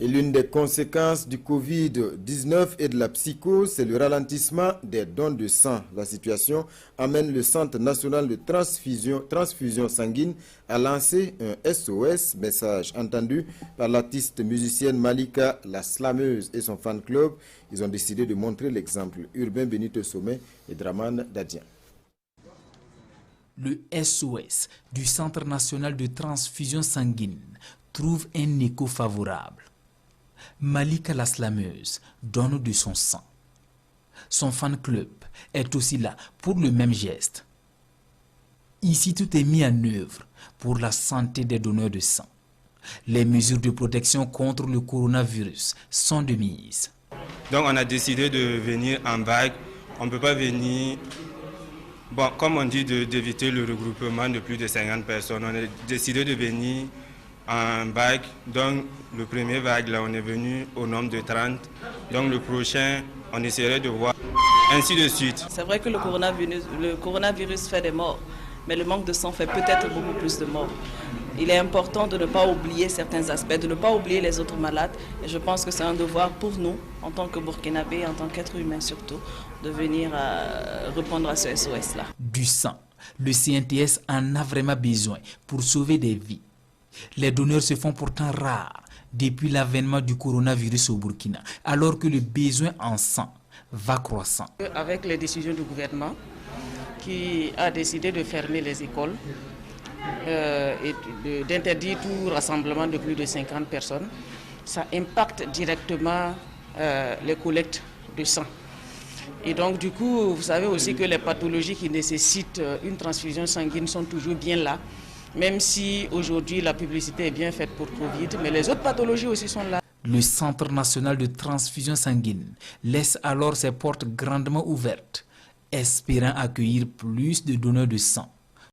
Et l'une des conséquences du Covid-19 et de la psychose, c'est le ralentissement des dons de sang. La situation amène le Centre national de transfusion sanguine à lancer un SOS, message entendu par l'artiste musicienne Malika la Slameuse et son fan club. Ils ont décidé de montrer l'exemple. Urbain Benito Sommet et Draman Dadian. Le SOS du Centre national de transfusion sanguine trouve un écho favorable. Malika la Slameuse donne de son sang. Son fan club est aussi là pour le même geste. Ici, tout est mis en œuvre pour la santé des donneurs de sang. Les mesures de protection contre le coronavirus sont de mise. Donc on a décidé de venir en vague. On ne peut pas venir, comme on dit, d'éviter le regroupement de plus de 50 personnes. On a décidé de venir en vague. Donc le premier vague, là, on est venu au nombre de 30. Donc le prochain, on essaierait de voir, ainsi de suite. C'est vrai que le coronavirus fait des morts, mais le manque de sang fait peut-être beaucoup plus de morts. Il est important de ne pas oublier certains aspects, de ne pas oublier les autres malades. Et je pense que c'est un devoir pour nous, en tant que Burkinabés, en tant qu'êtres humains surtout, de venir répondre à ce SOS-là. Du sang, le CNTS en a vraiment besoin pour sauver des vies. Les donneurs se font pourtant rares depuis l'avènement du coronavirus au Burkina, alors que le besoin en sang va croissant. Avec les décisions du gouvernement qui a décidé de fermer les écoles et d'interdire tout rassemblement de plus de 50 personnes, ça impacte directement les collectes de sang. Et donc du coup, vous savez aussi que les pathologies qui nécessitent une transfusion sanguine sont toujours bien là, même si aujourd'hui la publicité est bien faite pour Covid, mais les autres pathologies aussi sont là. Le Centre national de transfusion sanguine laisse alors ses portes grandement ouvertes, espérant accueillir plus de donneurs de sang.